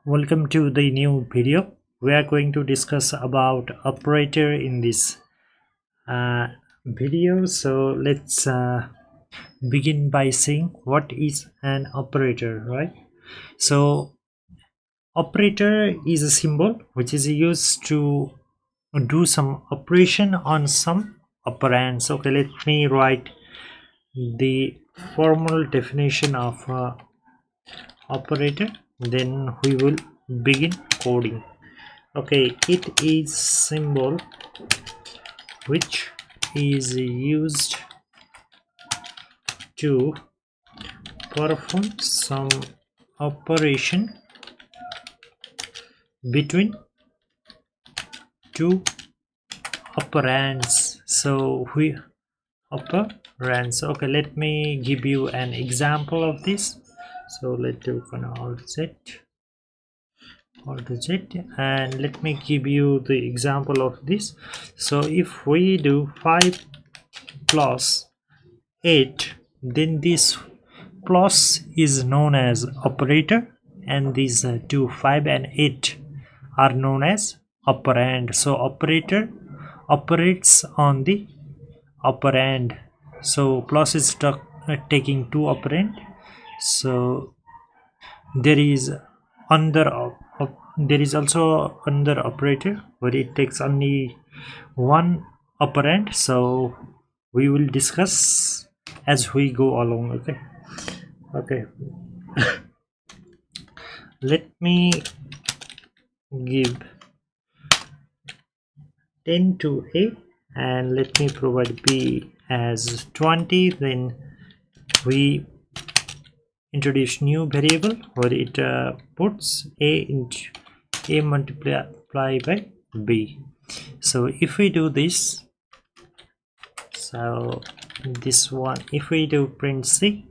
Welcome to the new video. We are going to discuss about operator in this video. So let's begin by saying what is an operator, right? So operator is a symbol which is used to do some operation on some operands. Okay, let me write the formal definition of operator, then we will begin coding. Okay, it is symbol which is used to perform some operation between two operands. So we operands. Okay, let me give you an example of this. So let's do Alt Z, and let me give you the example of this. So if we do 5 plus 8, then this plus is known as operator, and these 2, 5 and 8 are known as operand. So operator operates on the operand. So plus is taking 2 operand, so there is there is also under operator where it takes only 1 operand. So we will discuss as we go along. Okay let me give 10 to A and let me provide B as 20. Then we introduce new variable where it puts A into A multiplied by B. So if we do this, so this one, if we do print C,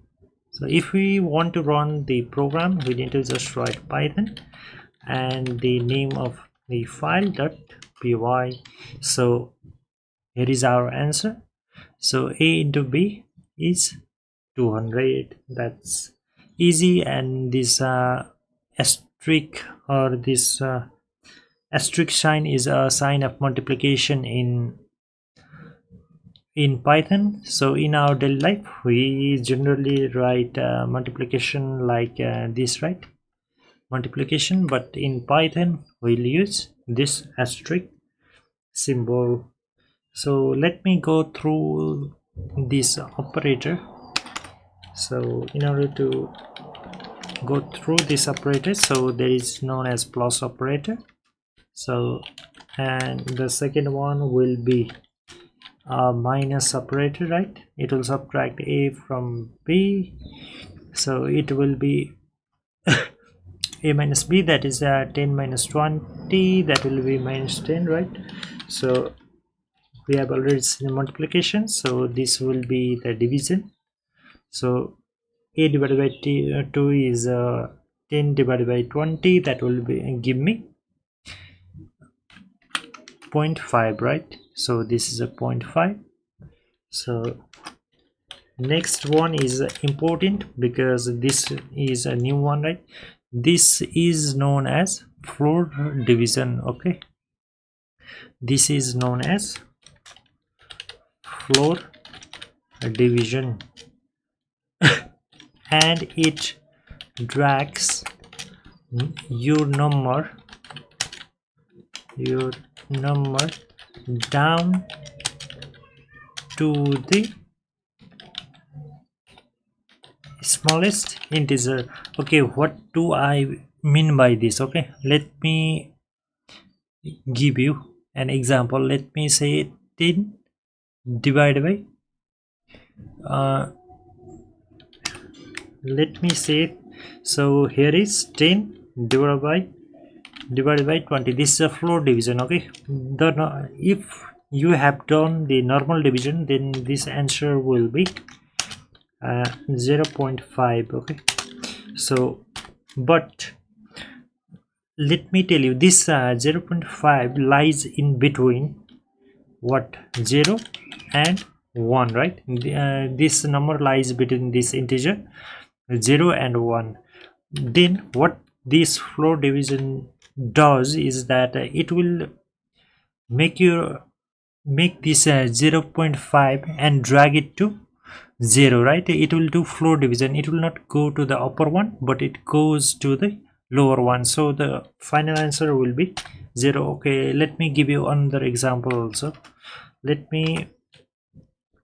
so if we want to run the program, we need to just write Python and the name of the file .py. so here is our answer. So A into B is 200. That's easy. And this asterisk or this asterisk sign is a sign of multiplication in Python. So in our daily life we generally write multiplication like this, right? Multiplication, but in Python we'll use this asterisk symbol. So let me go through this operator. So in order to go through this operator, so there is known as plus operator. So and the second one will be a minus operator, right? It will subtract A from B, so it will be A minus B, that is 10 minus 20, that will be minus 10, right? So we have already seen multiplication, so this will be the division. So A divided by 2 is 10 divided by 20, that will be give me 0.5, right? So this is a 0.5. So next one is important because this is a new one, right? This is known as floor division. Okay, this is known as floor division and it drags your number down to the smallest integer. Okay, what do I mean by this? Okay, let me give you an example. Let me say 10 divided by let me say, so here is 10 divided by 20. This is a floor division. Okay, if you have done the normal division, then this answer will be 0.5. okay, so but let me tell you, this 0.5 lies in between what 0 and 1, right? This number lies between this integer 0 and 1. Then what this floor division does is that it will make this 0.5 and drag it to 0, right? It will do floor division. It will not go to the upper one, but it goes to the lower one, so the final answer will be 0. Okay, let me give you another example also. Let me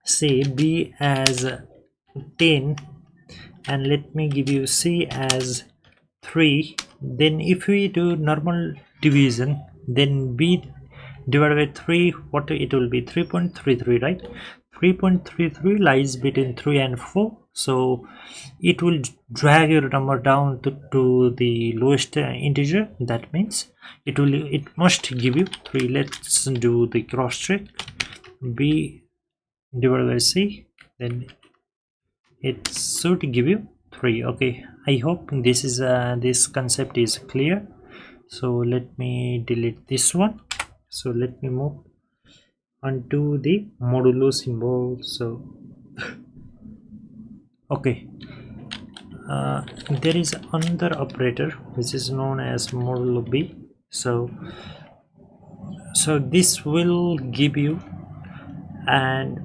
say B as 10 and let me give you C as 3. Then if we do normal division, then B divided by 3, what it will be? 3.33, right? 3.33 lies between 3 and 4, so it will drag your number down to the lowest integer. That means it must give you 3. Let's do the cross check. B divided by C, then it should give you 3. Okay, I hope this concept is clear. So let me delete this one. So let me move onto the modulo symbol. So okay, there is another operator which is known as modulo B. So this will give you a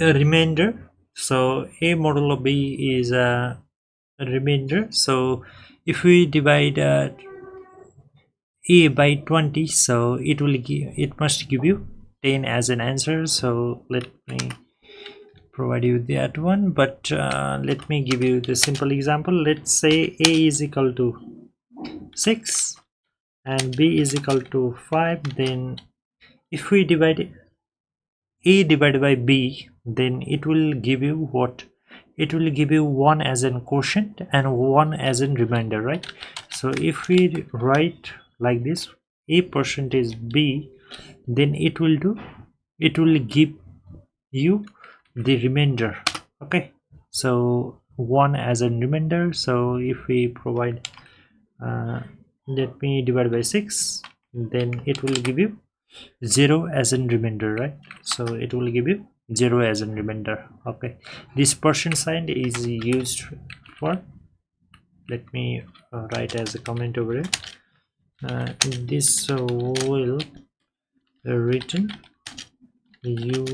remainder. So a modulo B is a remainder. So if we divide a by 20, so it must give you 10 as an answer. So let me provide you that one, but let me give you the simple example. Let's say a is equal to 6 and b is equal to 5. Then if we divide a divided by b, then it will give you what? It will give you 1 as an quotient and 1 as in remainder, right? So if we write like this, a percentage b, then it will give you the remainder. Okay, so 1 as a remainder. So if we provide let me divide by 6, then it will give you 0 as in remainder, right? So it will give you 0 as in remainder. Okay, this percent sign is used for, let me write as a comment over here, this will return you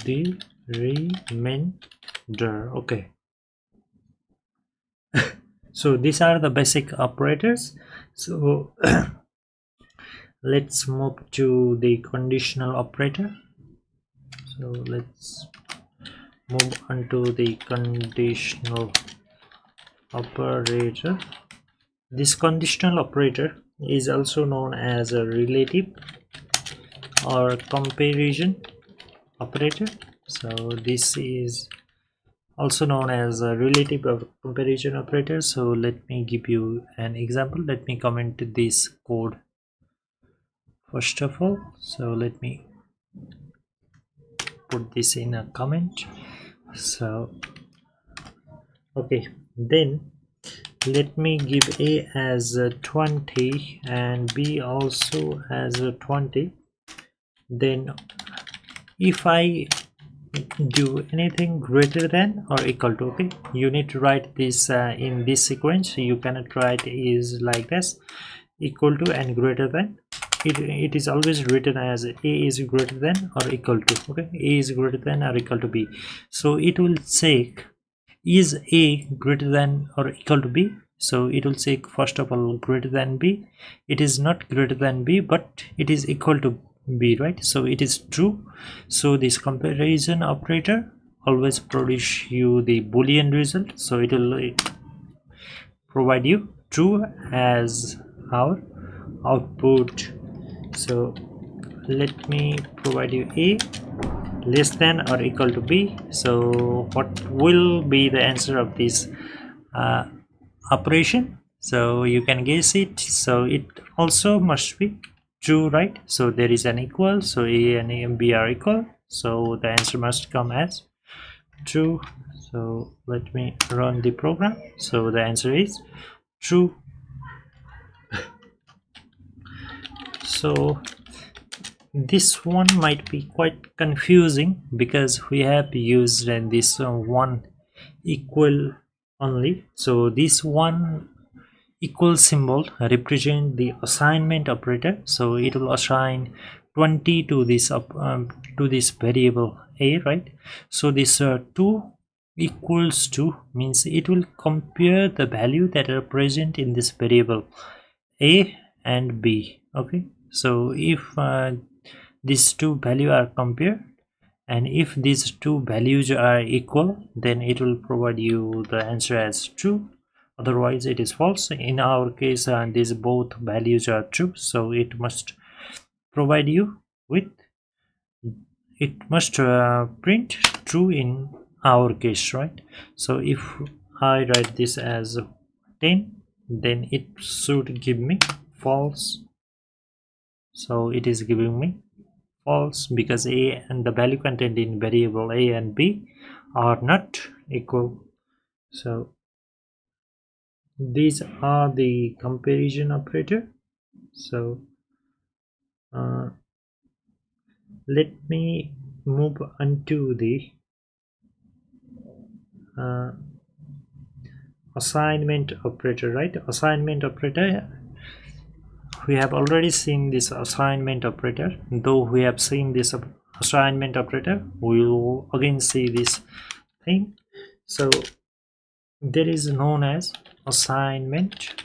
the remainder. Okay, so these are the basic operators. So let's move to the conditional operator. So let's move on to the conditional operator. This conditional operator is also known as a relative or comparison operator. So this is also known as a relative or comparison operator. So let me give you an example. Let me comment this code first of all. So let me put this in a comment. So okay, then let me give a as 20 and b also as 20. Then if I do anything greater than or equal to, okay, you need to write this in this sequence. You cannot write is like this, equal to and greater than. It is always written as a is greater than or equal to. Okay, a is greater than or equal to b. So it will check, is a greater than or equal to b? So it will say first of all greater than b. It is not greater than b, but it is equal to b, right? So it is true. So this comparison operator always produce you the boolean result. So it will provide you true as our output. So let me provide you a less than or equal to b. So what will be the answer of this operation? So you can guess it. So it also must be true, right? So there is an equal, so a and b are equal, so the answer must come as true. So let me run the program. So the answer is true. So this one might be quite confusing because we have used this one equal only. So this one equal symbol represent the assignment operator, so it will assign 20 to this variable a, right? So this 2 equals to means it will compare the value that are present in this variable a and b. Okay, so if these two values are compared, and if these two values are equal, then it will provide you the answer as true, otherwise it is false. In our case, these both values are true, so it must provide you with, it must print true in our case, right? So if I write this as 10, then it should give me false. So it is giving me false because a and the value contained in variable a and b are not equal. So these are the comparison operator. So let me move on to the uh, assignment operator, right? Assignment operator, we have already seen this assignment operator. Though we have seen this assignment operator, we will again see this thing. So there is known as assignment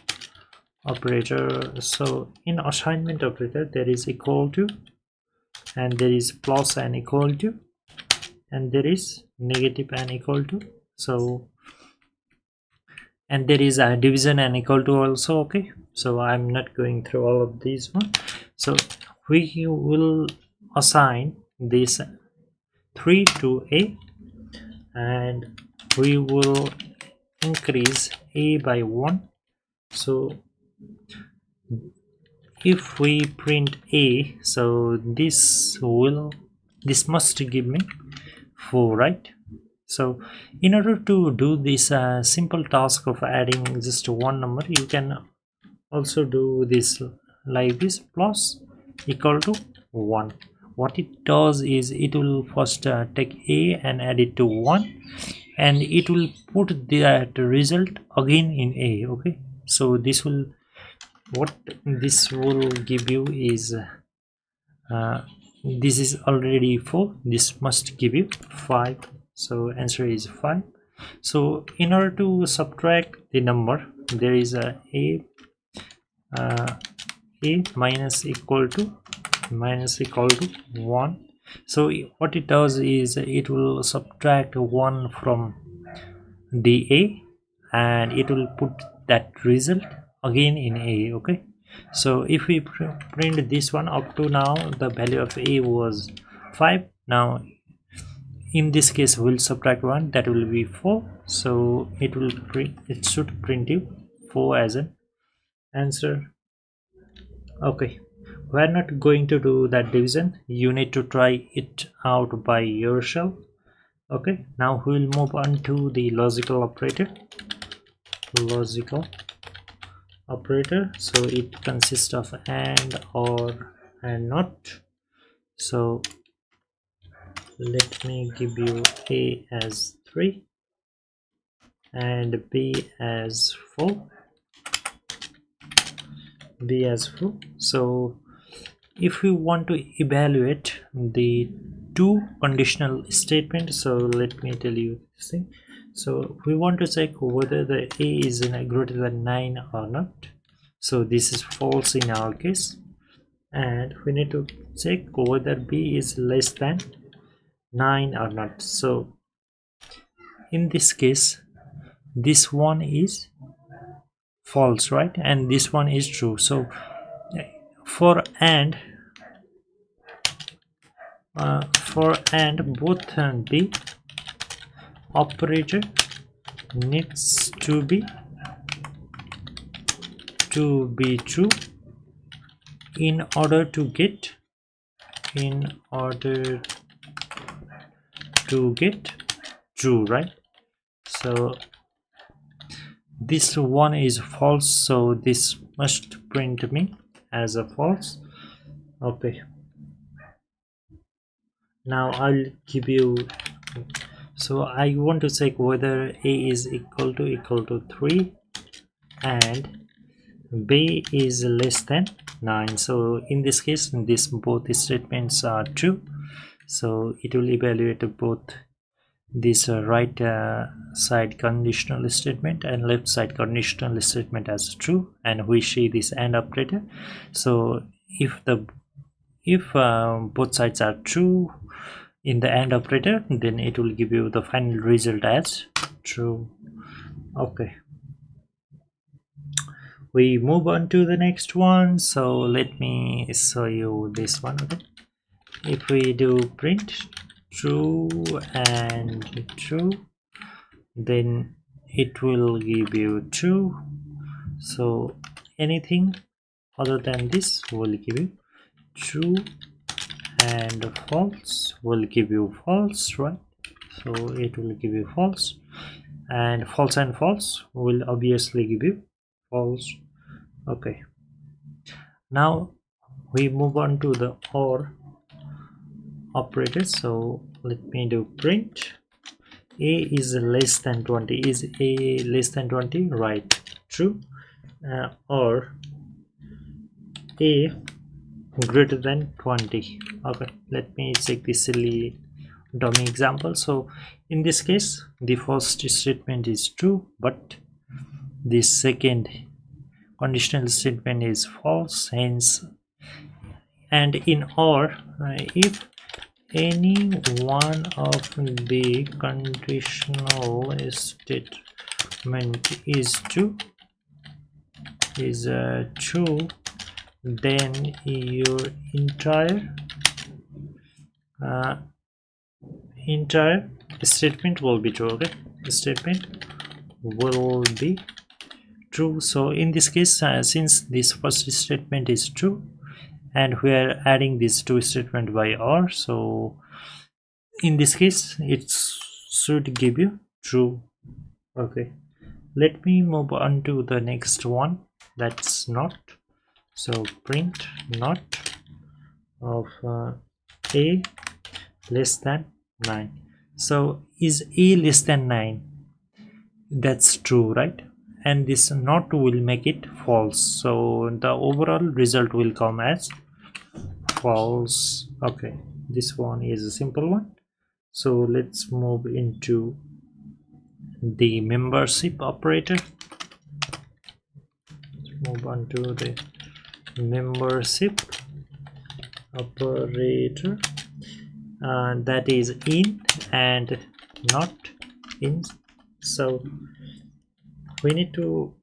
operator. So in assignment operator, there is equal to, and there is plus and equal to, and there is negative and equal to. So and there is a division and equal to also. Okay, so I'm not going through all of these one. So we will assign this 3 to a, and we will increase a by 1. So if we print a, so this must give me 4, right? So in order to do this simple task of adding just one number, you can also do this like this, plus equal to 1. What it does is it will first take a and add it to 1, and it will put that result again in a. Okay, so this will, what this will give you is this is already 4, this must give you 5, so answer is 5. So in order to subtract the number, there is a minus equal to 1. So what it does is it will subtract 1 from the a, and it will put that result again in a. Okay, so if we print this one, up to now the value of a was 5. Now in this case we'll subtract 1, that will be 4. So it will print, it should print you 4 as an answer. Okay, we're not going to do that division, you need to try it out by yourself. Okay, now we'll move on to the logical operator. So it consists of and, or, and not. So let me give you a as 3 and b as 4. So if we want to evaluate the two conditional statement, so let me tell you this thing. So we want to check whether the a is greater than 9 or not. So this is false in our case, and we need to check whether b is less than 9 or not. So in this case, this one is false, right, and this one is true. So for and both the operator needs to be true in order to get true, right? So this one is false, so this must print me as a false. Okay, now I'll give you, so I want to check whether a is equal to 3 and b is less than 9. So in this case, this both statements are true, so it will evaluate both this right side conditional statement and left side conditional statement as true, and we see this AND operator. So if both sides are true in the AND operator, then it will give you the final result as true. Okay, we move on to the next one. So let me show you this one. Okay, if we do print true and true, then it will give you true. So anything other than this will give you true, and false will give you false, right? So it will give you false, and false will obviously give you false. Okay, now we move on to the OR operator. So let me do print a is less than 20. Is a less than 20? Right, true. Or a greater than 20. Okay, let me check this silly dummy example. So in this case, the first statement is true, but the second conditional statement is false, hence. And in OR, if any one of the conditional statement is true, then your entire statement will be true. Okay, the statement will be true. So in this case, since this first statement is true and we are adding these two statement by OR, so in this case it should give you true. Okay, let me move on to the next one, that's not. So print not of a less than 9. So is a less than 9? That's true, right? And this not will make it false, so the overall result will come as false. Okay, this one is a simple one. So let's move into the membership operator. Move on to the membership operator, that is in and not in. So we need to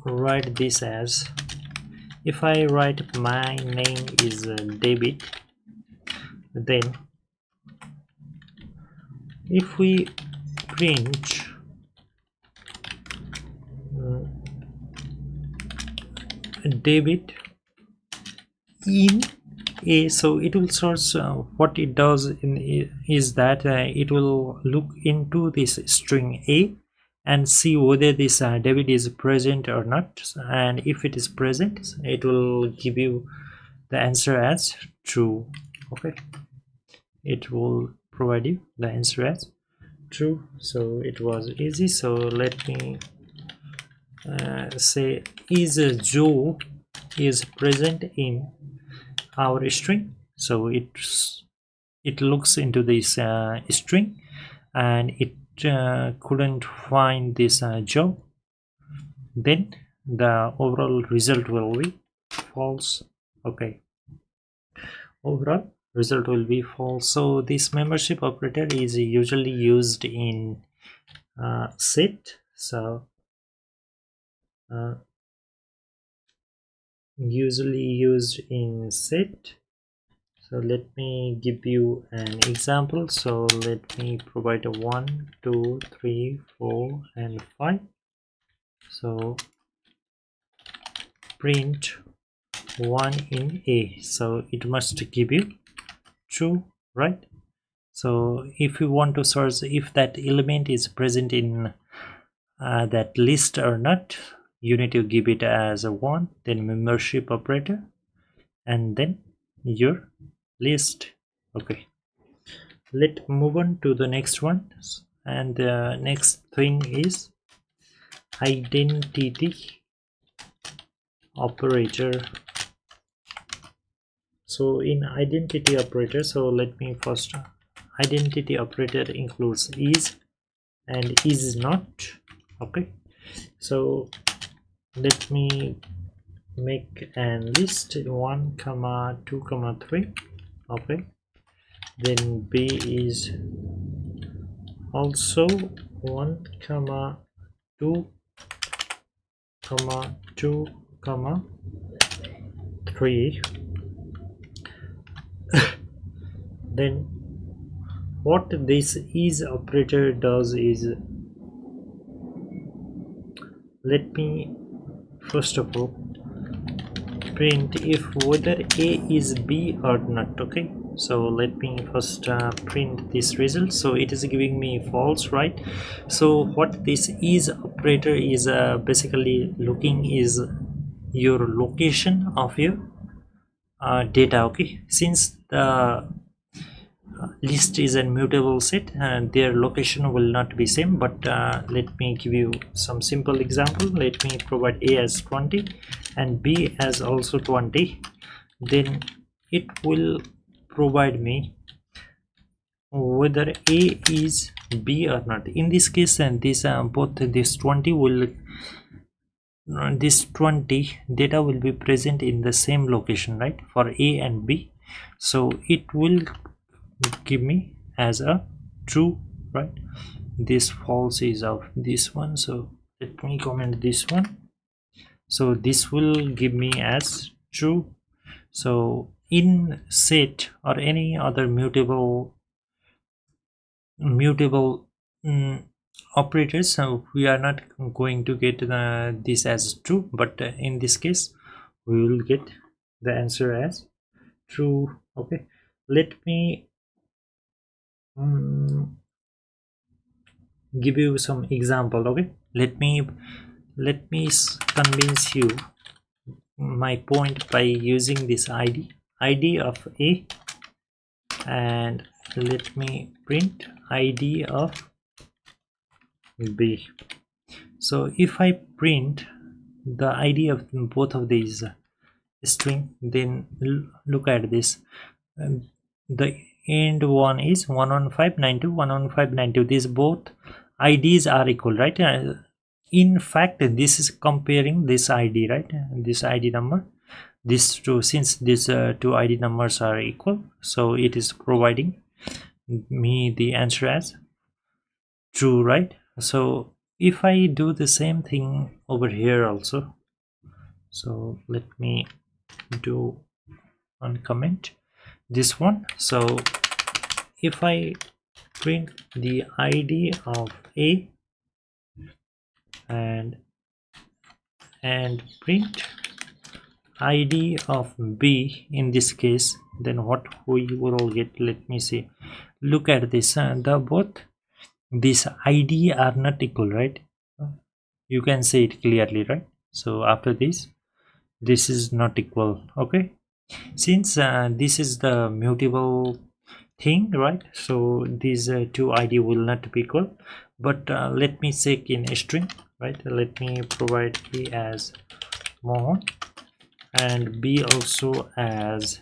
write this as, if I write my name is David, then if we print David in a, so it will source what it does is that it will look into this string a and see whether this David is present or not, and if it is present, it will give you the answer as true. Okay, it will provide you the answer as true. So it was easy. So let me say, is Joe is present in our string. So it looks into this string and it couldn't find this Joe, then the overall result will be false. Okay, overall result will be false. So this membership operator is usually used in set. So usually used in set. So let me give you an example. So let me provide a 1 2 3 4 and 5. So print 1 in a, so it must give you true, right? So if you want to source if that element is present in that list or not, you need to give it as a 1, then membership operator, and then your list. Okay, let's move on to the next one, and the next thing is identity operator. So in identity operator, so let me first, identity operator includes is and is not. Okay, so let me make an list 1 comma 2 comma 3. Okay, then b is also 1 comma 2 comma 2 comma 3. Then what this is operator does is, let me first of all print if whether a is b or not. Okay, so let me first print this result. So it is giving me false, right? So what this is operator is basically looking is your location of your data. Okay, since the list is a mutable set and their location will not be same, but let me give you some simple example. Let me provide a as 20 and b as also 20, then it will provide me whether a is b or not. In this case, and this both this 20 will this 20 data will be present in the same location, right, for a and b. So it will give me as a true, right? This false is of this one, so let me comment this one. So this will give me as true. So in set or any other mutable operators, so we are not going to get this as true, but in this case we will get the answer as true. Okay, let me give you some example. Okay, let me convince you my point by using this id of a, and let me print id of b. So if I print the id of both of these string, then look at this, the end one is 11592 11592. These both IDs are equal, right? In fact, this is comparing this ID, right? This ID number, this two, since these two ID numbers are equal, so it is providing me the answer as true, right? So if I do the same thing over here also, so let me do one comment this one. So if I print the id of a and print id of b in this case, then what we will get, let me see. Look at this, the both this id are not equal, right? You can see it clearly, right? So after this is not equal. Okay, since this is the mutable thing, right? So these two id will not be equal, but let me check in a string, right? Let me provide a as Mohan and b also as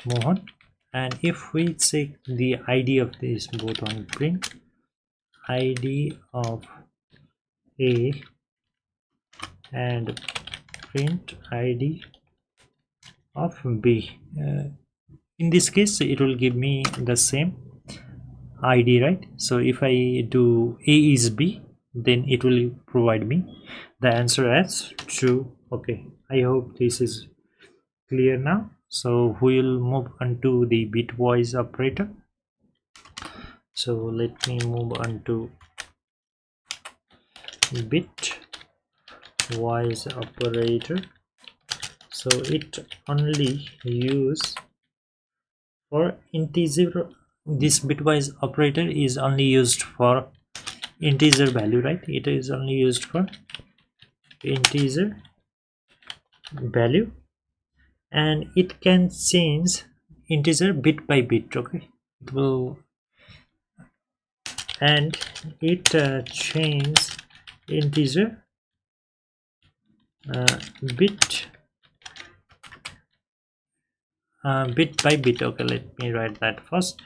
Mohan, and if we check the id of this both on print id of a and print id of b, in this case it will give me the same id, right? So if I do a is b, then it will provide me the answer as true. Okay, I hope this is clear now. So we'll move on to the bitwise operator. So let me move on to bitwise operator. So it only use for integer. This bitwise operator is only used for integer value, right? It is only used for integer value, and it can change integer bit by bit. Okay, it will, and it change integer uh, bit bit by bit. Okay, let me write that first,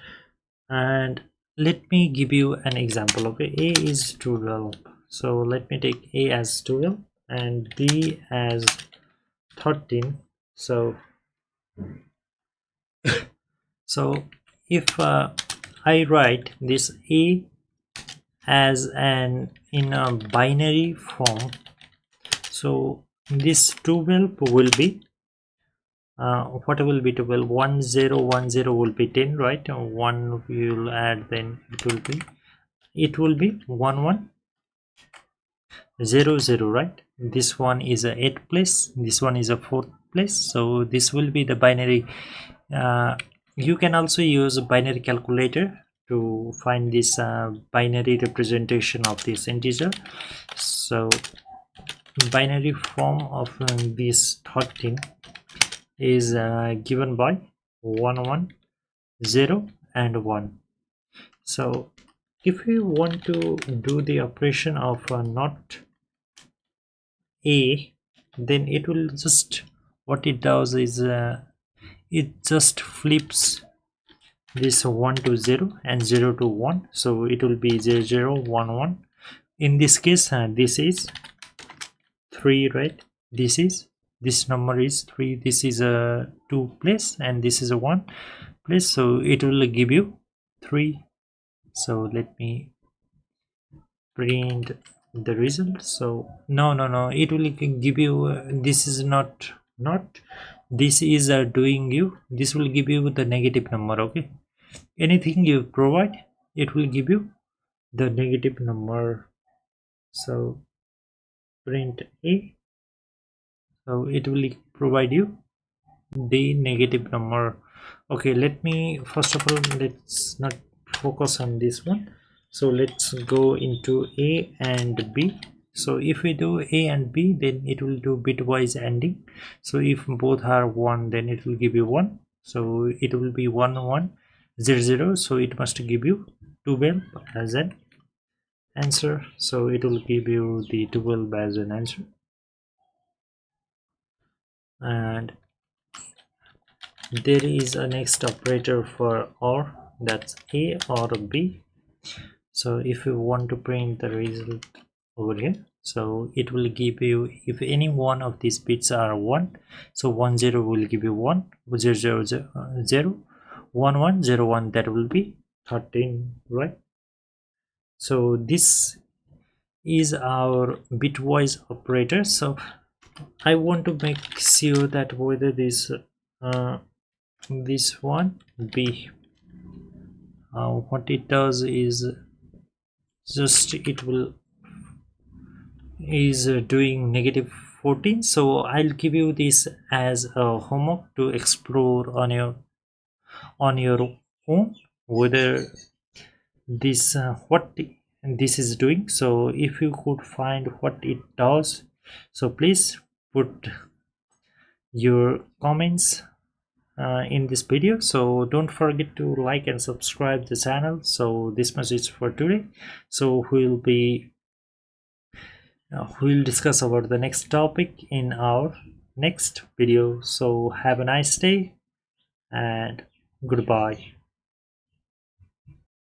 and let me give you an example. Okay, a is 12, so let me take a as 12 and b as 13. So if I write this a as an in a binary form, so this 12 will be what will be 12? 1 0 1 0 will be 10, right? 1 we will add, then it will be 1 1 0 0, right? This one is a 8th place, this one is a 4th place, so this will be the binary. You can also use a binary calculator to find this binary representation of this integer. So binary form of this 13 is given by 1 1 0 and 1. So if we want to do the operation of not a, then it will just, what it does is it just flips this 1 to 0 and 0 to 1, so it will be 0 0 1 1. In this case this is 3, right? This number is 3, this is a 2 place and this is a 1 place, so it will give you 3. So let me print the result. So no, it will give you this is not this is doing you, this will give you the negative number. Okay, anything you provide, it will give you the negative number. So print a, so it will provide you the negative number. Okay, let me first of all, let's not focus on this one, so let's go into a and b. So if we do a and b, then it will do bitwise ANDing. So if both are 1, then it will give you 1, so it will be 1 1 0 0, so it must give you 12 as an answer. So it will give you the 12 as an answer. And there is a next operator for or, that's a or b. So if you want to print the result over here, so it will give you, if any one of these bits are 1, so 1 0 will give you 1, 0 0 0 1 1 0 1, that will be 13, right? So this is our bitwise operator. So I want to make sure that whether this one b, what it does is just it will is doing negative 14. So I'll give you this as a homework to explore on your own, whether this what this is doing. So if you could find what it does, so please put your comments in this video. So don't forget to like and subscribe the channel. So this much is for today. So we'll discuss about the next topic in our next video. So have a nice day and goodbye.